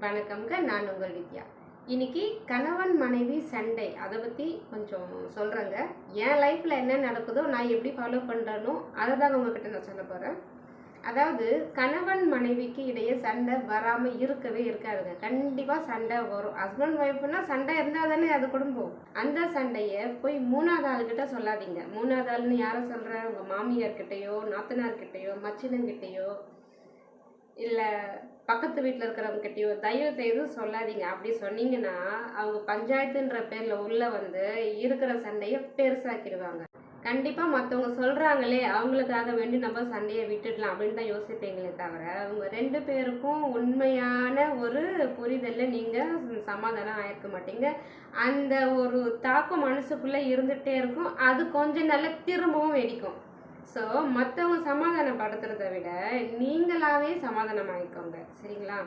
வணக்கம்ங்க. நான் உங்கள் வித்யா. இன்னைக்கு கணவன் மனைவி சண்டை அதை பற்றி கொஞ்சம் சொல்கிறேங்க. என் லைஃப்பில் என்ன நடக்குதோ நான் எப்படி ஃபாலோ பண்ணுறேனோ அதை தாங்க உங்ககிட்ட நான் சொல்ல போகிறேன். அதாவது கணவன் மனைவிக்கு இடையே சண்டை வராமல் இருக்கவே இருக்காதுங்க. கண்டிப்பாக சண்டை வரும். ஹஸ்பண்ட் ஒய்ஃப்னா சண்டை இருந்தால் தானே அது குடும்பம். அந்த சண்டையை போய் மூணாவது ஆள்கிட்ட சொல்லாதீங்க. மூணாவது ஆள்னு யாரை சொல்கிறேன்? உங்கள் மாமியார்கிட்டையோ, நாத்தனார்கிட்டையோ, மச்சினங்கிட்டையோ, இல்லை பக்கத்து வீட்டில் இருக்கிறவங்ககிட்டயோ தயவு செய்து சொல்லாதீங்க. அப்படி சொன்னீங்கன்னா அவங்க பஞ்சாயத்துன்ற பேரில் உள்ளே வந்து இருக்கிற சண்டையை பெருசாக்கிடுவாங்க. கண்டிப்பாக மற்றவங்க சொல்கிறாங்களே அவங்களுக்காக வேண்டி நம்ம சண்டையை விட்டுடலாம் அப்படின்னு தான் யோசிப்பீங்களே தவிர அவங்க ரெண்டு பேருக்கும் உண்மையான ஒரு புரிதலில் நீங்கள் சமாதானம் ஆயிருக்க மாட்டீங்க. அந்த ஒரு தாக்கம் மனசுக்குள்ளே இருந்துகிட்டே இருக்கும். அது கொஞ்சம் நல்லா திரும்பவும் வெடிக்கும். ஸோ மற்றவங்க சமாதானப்படுத்துறத விட நீங்களாவே சமாதானம் ஆகிக்கோங்க. சரிங்களா?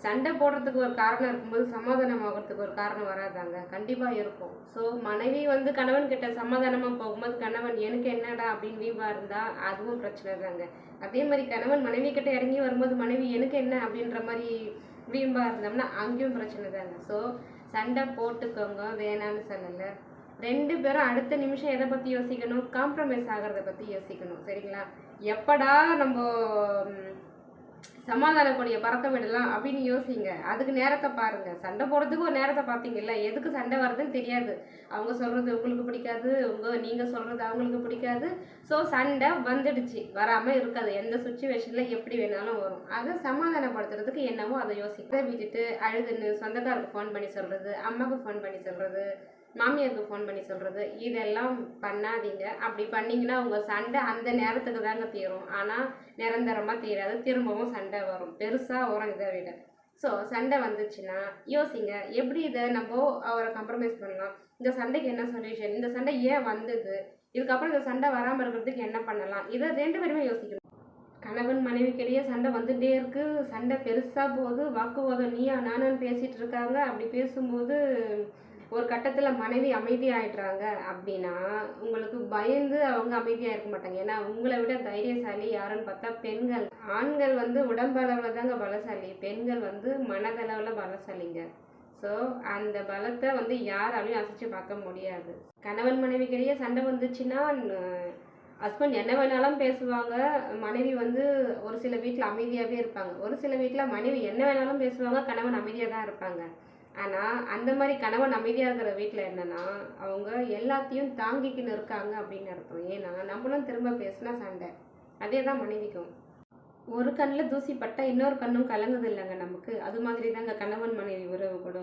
சண்டை போடுறதுக்கு ஒரு காரணம் இருக்கும்போது சமாதானம் ஆகிறதுக்கு ஒரு காரணம் வராதாங்க? கண்டிப்பாக இருக்கும். ஸோ மனைவி வந்து கணவன் கிட்ட சமாதானமாக போகும்போது கணவன் எனக்கு என்னடா அப்படின்னு வீம்பா இருந்தால் அதுவும் பிரச்சனை தாங்க. அதே மாதிரி கணவன் மனைவி கிட்ட இறங்கி வரும்போது மனைவி எனக்கு என்ன அப்படின்ற மாதிரி வீம்பா இருந்தோம்னா அங்கேயும் பிரச்சனை தாங்க. ஸோ சண்டை போட்டுக்கோங்க, வேணான்னு சொல்லலை. ரெண்டு பேரும் அடுத்த நிமிஷம் எதை பற்றி யோசிக்கணும்? காம்ப்ரமைஸ் ஆகிறத பற்றி யோசிக்கணும். சரிங்களா? எப்படா நம்ம சமாதான கொடியை பறக்க விடலாம் அப்படின்னு யோசிங்க. அதுக்கு நேரத்தை பாருங்க. சண்டை போடுறதுக்கு ஒரு நேரத்தை பார்த்தீங்கல்ல, எதுக்கு சண்டை வருதுன்னு தெரியாது. அவங்க சொல்றது உங்களுக்கு பிடிக்காது, நீங்க சொல்றது அவங்களுக்கு பிடிக்காது. ஸோ சண்டை வந்துடுச்சு, வராமல் இருக்காது. எந்த சுச்சுவேஷன்ல எப்படி வேணாலும் வரும். அதை சமாதானப்படுத்துறதுக்கு என்னவோ அதை யோசிக்க விட்டுட்டு அழுதுன்னு சொந்தக்காரருக்கு ஃபோன் பண்ணி சொல்றது, அம்மாவுக்கு ஃபோன் பண்ணி சொல்றது, மாமியாருக்கு ஃபோன் பண்ணி சொல்கிறது, இதெல்லாம் பண்ணாதீங்க. அப்படி பண்ணிங்கன்னா உங்கள் சண்டை அந்த நேரத்துக்கு தாங்க தீரும். ஆனால் நிரந்தரமாக தீராது. திரும்பவும் சண்டை வரும், பெருசாக வரும் இதை விட. ஸோ சண்டை வந்துச்சுன்னா யோசிங்க, எப்படி இதை நம்ம அவரை காம்ப்ரமைஸ் பண்ணலாம்? இந்த சண்டைக்கு என்ன சொல்யூஷன்? இந்த சண்டை ஏன் வந்தது? இதுக்கப்புறம் இந்த சண்டை வராமல் இருக்கிறதுக்கு என்ன பண்ணலாம்? இதை ரெண்டு பேருமே யோசிக்கணும். கணவன் மனைவிக்கிடையே சண்டை வந்துகிட்டே இருக்குது. சண்டை பெருசாக போகுது. வாக்குவாதம் நீயா நானான்னு பேசிகிட்டு இருக்காங்க. அப்படி பேசும்போது ஒரு கட்டத்தில் மனைவி அமைதியாகிடுறாங்க அப்படின்னா உங்களுக்கு பயந்து அவங்க அமைதியாக இருக்க மாட்டாங்க. ஏன்னா உங்களை விட தைரியசாலி யாருன்னு பார்த்தா பெண்கள். ஆண்கள் வந்து உடம்பளவில் தாங்க பலசாலி, பெண்கள் வந்து மனதளவில் பலசாலிங்க. ஸோ அந்த பலத்தை வந்து யாராலையும் அசைச்சு பார்க்க முடியாது. கணவன் மனைவிக்கிடையே சண்டை வந்துச்சுன்னா ஹஸ்பண்ட் என்ன வேணாலும் பேசுவாங்க, மனைவி வந்து ஒரு சில வீட்டில் அமைதியாகவே இருப்பாங்க. ஒரு சில வீட்டில் மனைவி என்ன வேணாலும் பேசுவாங்க, கணவன் அமைதியாக தான் இருப்பாங்க. ஆனால் அந்த மாதிரி கணவன் அமைதியாக இருக்கிற வீட்டில் என்னென்னா அவங்க எல்லாத்தையும் தாங்கிக்கின்னு இருக்காங்க அப்படின்னு அர்த்தம். ஏன்னா நம்மளும் திரும்ப பேசினா சண்டை. அதே தான் மனைவிக்கும். ஒரு கண்ணில் தூசி பட்டா இன்னொரு கண்ணும் கலங்குது இல்லைங்க நமக்கு. அது மாதிரி தாங்க கணவன் மனைவி உறவு கூட.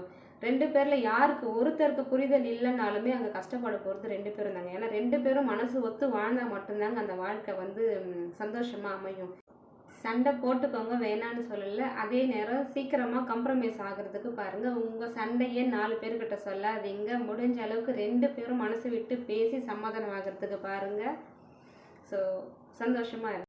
ரெண்டு பேரில் யாருக்கு ஒருத்தருக்கு புரிதல் இல்லைனாலுமே அங்கே கஷ்டப்பட போகிறது ரெண்டு பேரும் தாங்க. ஏன்னா ரெண்டு பேரும் மனசு ஒத்து வாழ்ந்தால் மட்டும்தாங்க அந்த வாழ்க்கை வந்து சந்தோஷமாக அமையும். சண்டை போட்டுக்கோங்க, வேணான்னு சொல்லலை. அதே நேரம் சீக்கிரமாக காம்ப்ரமைஸ் ஆகிறதுக்கு பாருங்கள். உங்கள் சண்டையே 4 பேர்கிட்ட சொல்லாதீங்க. முடிஞ்ச அளவுக்கு ரெண்டு பேரும் மனசு விட்டு பேசி சமாதானம் ஆகிறதுக்கு பாருங்கள். ஸோ சந்தோஷமாக